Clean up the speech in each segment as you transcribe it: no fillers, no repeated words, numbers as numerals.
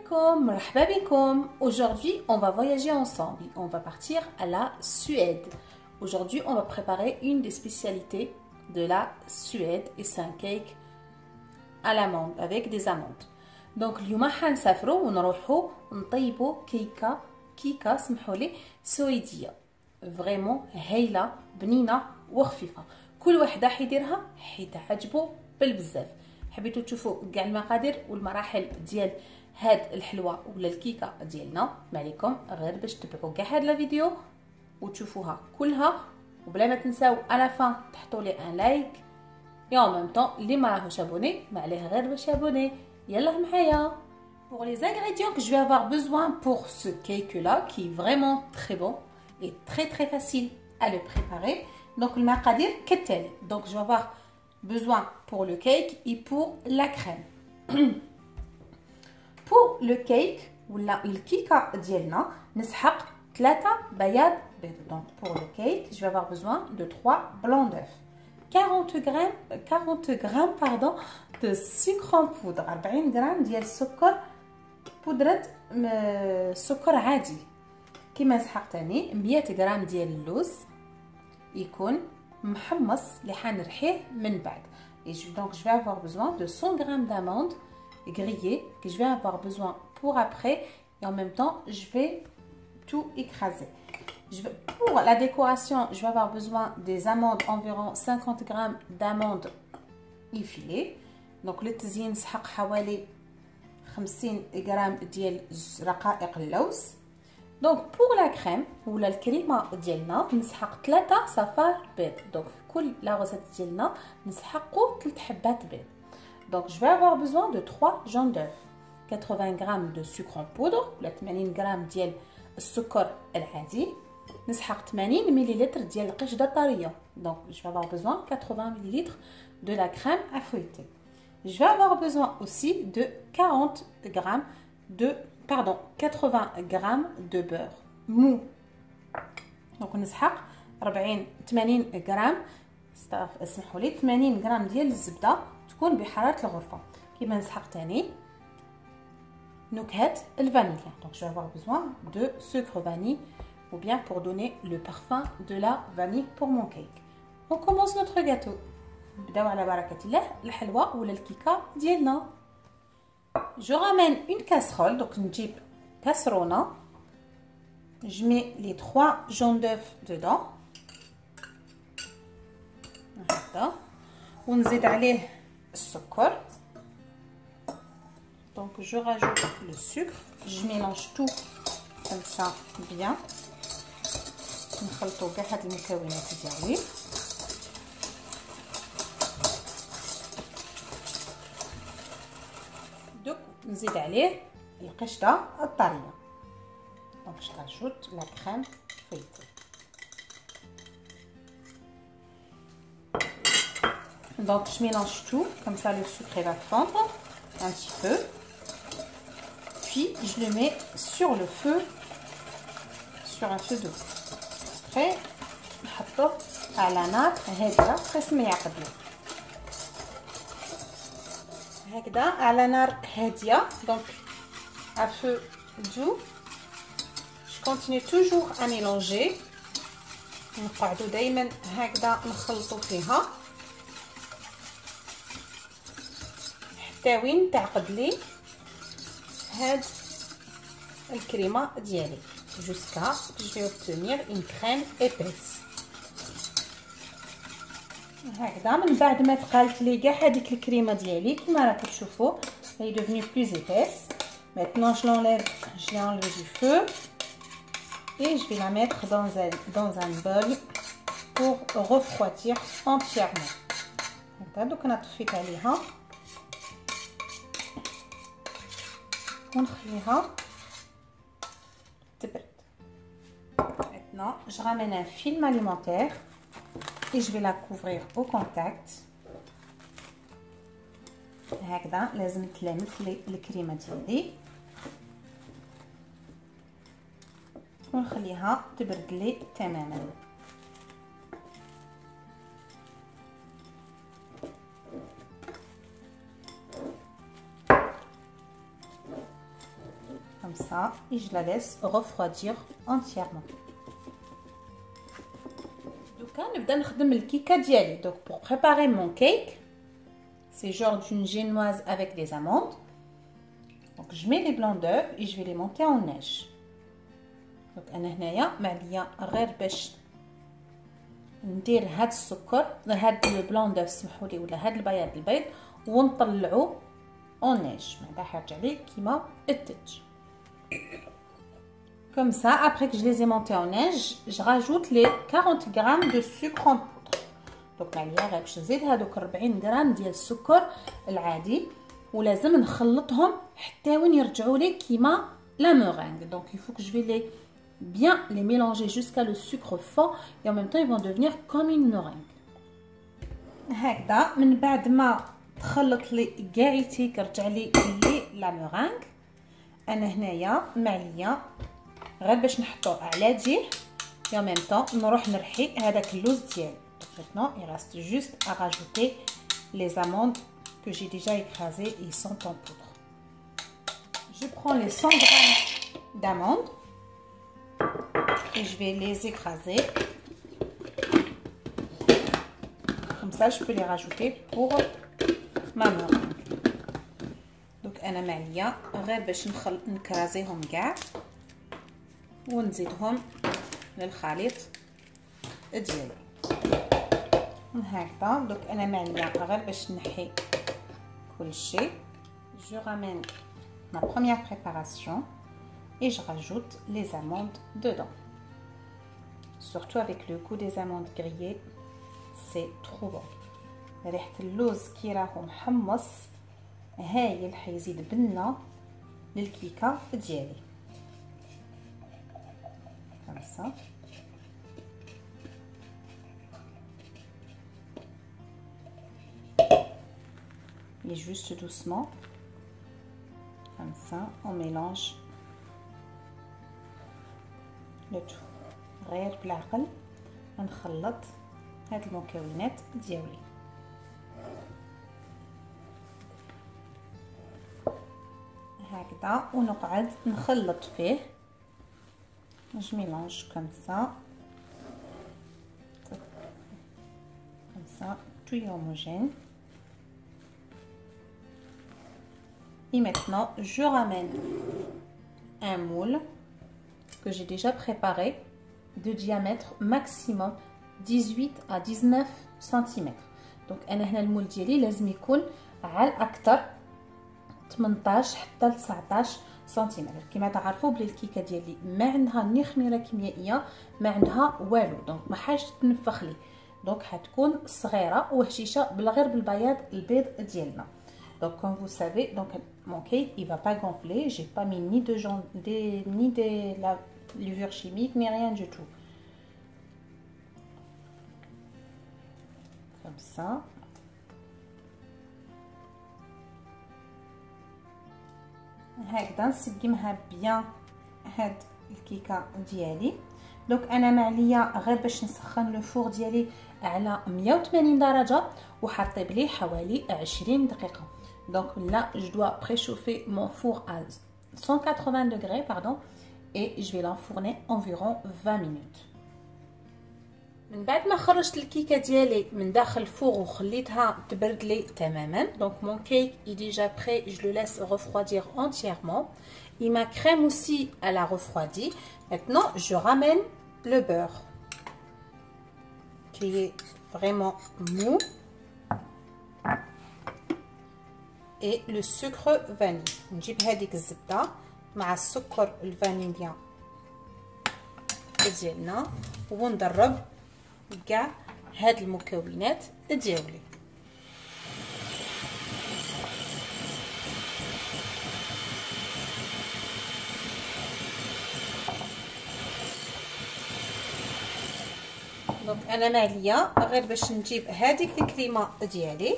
alaikum, marhaba bikum. Aujourd'hui, on va voyager ensemble. On va partir à la Suède. Aujourd'hui, on va préparer une des spécialités de la Suède et c'est un cake à l'amande avec des amandes. Donc, اليوم حنسافروا ونروحوا نطيبوا كيكة سمحولي سويدية. فريمون هايلة بنينة وخفيفة. كل وحدة حيديرها حيت عجبو بالبزاف. حبيتو تشوفوا كاع المقادير والمراحل ديال هاد الحلوى ولا الكيكه ديالنا، ما عليكم غير باش تتبعوا كاع هاد الفيديو وتشوفوها كلها، وبلا ما تنساو على فان تحطوا لي ان لايك et en même temps اللي ما راهوش abonné ما عليه غير باش abonné. يلا معايا. Pour les ingrédients que je vais avoir besoin pour ce cake là qui est vraiment très bon et très facile à le préparer. Donc المقادير كالتالي. Donc je vais avoir besoin pour le cake et pour la crème. Pour le cake ولا الكيكه ديالنا نسحق 3 بياض بيض. Donc pour le cake je vais avoir besoin de 3 blancs d'œufs, 40 grammes de sucre en poudre, 40 غرام ديال السكر بودره سكر عادي كيما سحقت ثاني، 100 غرام ديال اللوز يكون محمص اللي حنرحيه من بعد. Donc je vais avoir besoin de 100 grammes d'amandes grillées que je vais avoir besoin pour après et en même temps je vais tout écraser. Pour la décoration je vais avoir besoin des amandes, environ 50 grammes d'amandes effilées. Donc للتزيين نسحق حوالي 50 غرام ديال رقائق اللوز. Donc pour la crème ولا الكريمه ديالنا نسحق 3 صفار بيض. Donc كل لا غوسيت ديالنا نسحقوا 3 حبات بيض. Donc je vais avoir besoin de 3 jaunes d'œufs, 80 grammes de sucre en poudre ولا 80 غرام ديال السكر العادي، نسحق 80 مليلتر ديال القشده الطريه. Donc je vais avoir besoin 80 مليلتر de la crème à fouetter. Je vais avoir besoin aussi de 80 grammes de beurre mou. Donc نسحق 80 غرام اسمحوا لي 80 غرام ديال الزبده تكون بحراره الغرفه. كيما نسحق ثاني نكهه الفانيليا. Donc je vais avoir besoin de sucre vanille ou bien pour donner le parfum de la vanille pour mon cake. On commence notre gâteau. نبداو على بركه الله الحلوى ولا الكيكه ديالنا. Je ramène une casserole. Donc نجيب كاسرونه. Je mets les 3 jaunes d'œufs dedans. هكذا ونزيد عليه السكر. Donc je rajoute le sucre. Je mélange tout comme ça bien. نخلطوا كاع هاد المكونات ديالي. دوك نزيد عليه القشده الطريه. Donc je rajoute la crème feuilletée. Donc je mélange tout, comme ça le sucre va fondre un petit peu. Puis je le mets sur le feu, sur un feu doux. Après, نحطه على نار هادئة خاص ما يعقد. هكذا على نار هادية. Donc à feu doux. Je continue toujours à mélanger. نقعدوا دائما هكذا نخلطوا فيها حتى وين تعقد لي هاد الكريمه ديالي jusqu'à que je vais obtenir une crème épaisse. هكذا من بعد ما تقالت لي كاع هذيك الكريمه ديالي كما راكم تشوفوا هي devenue plus épaisse. Maintenant je l'enlève, je l'ai enlevé du feu et je vais la mettre dans un bol pour refroidir entièrement. هكذا دوك انا طفيت عليها ونخليها تبرد. Maintenant je ramène un film alimentaire et je vais la couvrir au contact. هكذا لازم تلامس لي الكريمه ديالي ونخليها تبرد لي تماما. comme ça et je la laisse refroidir entièrement. Donc نبدا نخدم الكيكه ديالي. Donc pour préparer mon cake, c'est genre d'une génoise avec des amandes. Donc je mets les blancs d'œufs et je vais les monter en neige. Donc انا هنايا معليا غير باش ندير هاد السكر هاد البلون دو سمحوا لي ولا هاد البيض ونطلعو اون نيج من بعد حرجع ليه كيما التلج. Comme ça, après que je les ai montés en neige, je rajoute les 40 grammes de sucre en poudre. Donc معليا غير باش نزيد هادوك 40 غرام ديال السكر العادي ولازم نخلطهم حتى وين يرجعوا لي كيما لا مورينغ. Donc il faut que je vais les bien les mélanger jusqu'à le sucre fond et en même temps ils vont devenir comme une meringue. هكذا من بعد ما تخلط لي كاعيتي كرجع لي لا مورينغ. انا هنايا معليا غير باش نحطو على جيه et en même temps نروح نرحي هذاك اللوز ديالي. Maintenant il reste juste à rajouter les amandes que j'ai déjà écrasées et ils sont en poudre. Je prends les 100 grammes d'amandes et je vais les écraser. Comme ça, je peux les rajouter pour ma meringue. Donc, أنا معليا غير باش نكرازيهم كاع ونزيدهم للخليط ديالي. هكذا. donc أنا معليا غير باش نحي كل شيء. Je ramène ma première préparation et je rajoute les amandes dedans. Surtout avec le goût des amandes grillées, c'est trop bon. ريحة اللوز كي راهو محمص هايل حيزيد بنة للكيكة ديالي. comme ça. Et juste doucement, comme ça, on mélange le tout. غير بالعقل نخلط هاد المكونات ديالي. هكذا ونقعد نخلط فيه. je mélange comme ça, tout est homogène. Et maintenant je ramène un moule que j'ai déjà préparé de diamètre maximum 18 à 19 cm. donc انا هنا المول ديالي لازم يكون على الاكثر 18 حتى ل 19 سنتيمتر. كما تعرفوا بلي الكيكه ديالي ما عندها ني خميره كيميائيه ما عندها والو. دونك ما حاجه تنفخ لي. دونك حتكون صغيره وهشيشه غير بالبياض البيض ديالنا. donc comme vous savez, donc mon cake il va pas gonfler. J'ai pas mis ni de la levure chimique ni rien du tout. comme ça. هكذا نسقمها بيان هاد الكيكه ديالي. دونك انا معليا غير باش نسخن لو فور ديالي على 180 درجه وحطيب ليه حوالي 20 دقيقه. donc là je dois préchauffer mon four à 180 degrés pardon et je vais l'enfourner environ 20 minutes. من بعد ما خرجت الكيكه ديالي من داخل الفور وخليتها تبرد لي تماما. donc mon cake est déjà prêt, je le laisse refroidir entièrement et ma crème aussi elle a refroidi. maintenant je ramène le beurre qui est vraiment mou et le sucre vanille. نجيب هذيك الزبده مع السكر الفانيليا ديالنا ونضرب كاع هاد المكونات ديالي. دونك انا معليا غير باش نجيب هذيك الكريمه ديالي.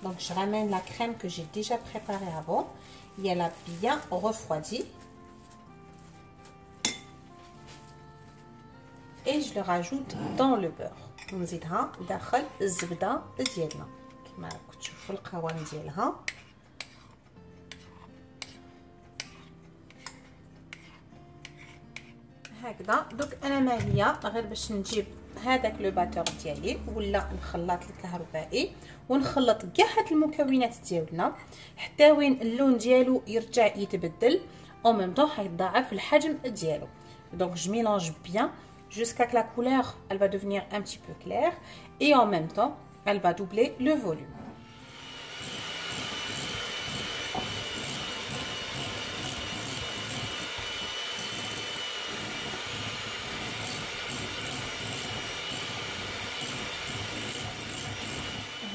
donc je ramène la crème que j'ai déjà préparée avant et elle a bien refroidi et je le rajoute dans le beurre. ونزيدها داخل الزبده ديالنا كما راكم تشوفوا القوام ديالها. هكذا دوك انا ماليه غير باش نجيب هذاك لو باتور ديالي ولا الخلاط الكهربائي ونخلط كاع هاد المكونات ديالنا حتى وين اللون ديالو يرجع يتبدل او ميم طون حيتضاعف الحجم ديالو. دونك جو ميلانج بيان jusqu'à que la couleur elle va devenir un petit peu claire et en même temps elle va doubler le volume.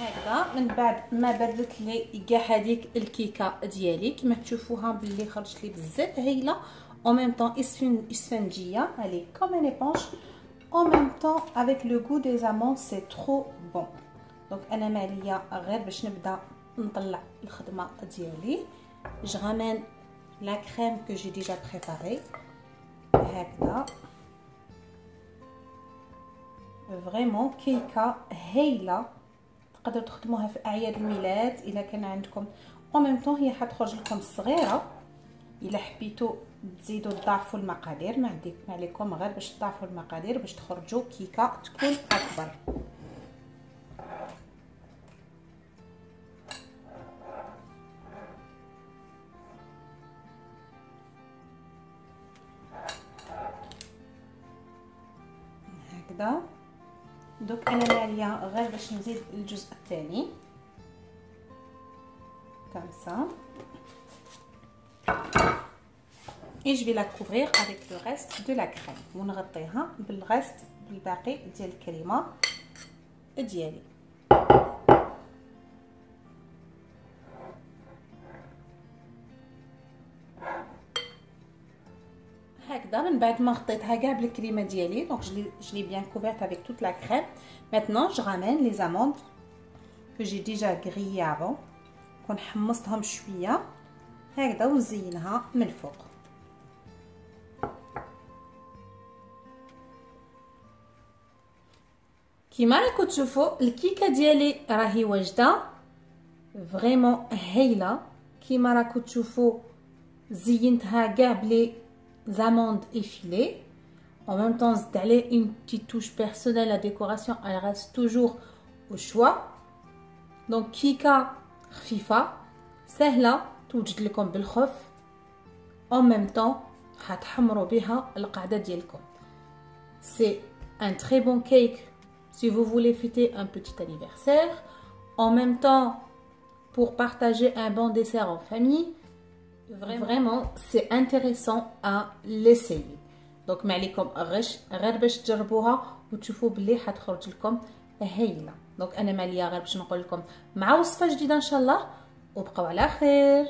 هكذا من بعد ما بردت لي كاع هذيك الكيكه ديالي كما تشوفوها باللي خرجت لي بزاف هايله en même temps اسفنجيه elle est comme une éponge en même temps avec le goût des amandes c'est trop bon. donc انا ماليه غير باش نبدا نطلع الخدمه ديالي je ramène la crème que j'ai déjà préparée هكذا فريمون كيكه هايله تقدروا تخدموها في اعياد الميلاد الا كان عندكم او ميم طون هي حتخرج لكم صغيره الا حبيتوا تزيدوا تضاعفوا المقادير ما عليكم غير باش تضاعفوا المقادير باش تخرجوا كيكه تكون اكبر. هكذا دوك انا ماليه غير باش نزيد الجزء الثاني comme ça et je vais la couvrir avec le reste de la crème ونغطيها بالرست بالباقي ديال الكريمه ديالي. هكذا من بعد ما غطيتها كاع بالكريمه ديالي دونك je l'ai bien couverte avec toute la crème. maintenant je ramène les amandes que j'ai déjà grillées avant كون حمصتهم شويه هكذا ونزينها من الفوق. كيما راكم تشوفوا الكيكه ديالي راهي واجده فريمون هايله. كيما راكم تشوفوا زينتها كاع بلي زاموند افيلي en même temps زدت عليه une petite touche personnelle. la décoration elle reste toujours au choix. donc كيكه خفيفه سهله توجد لكم بالخف en même temps حتحمروا بها القعده ديالكم. c'est un très bon cake si vous voulez fêter un petit anniversaire en même temps pour partager un bon dessert en famille. vraiment c'est intéressant à l'essayer. donc ما عليكم غير باش تجربوها وتشوفوا بلي حتخرج لكم هايله. donc انا ماليه غير باش نقول لكم مع وصفه جديده ان شاء الله وبقوا على خير.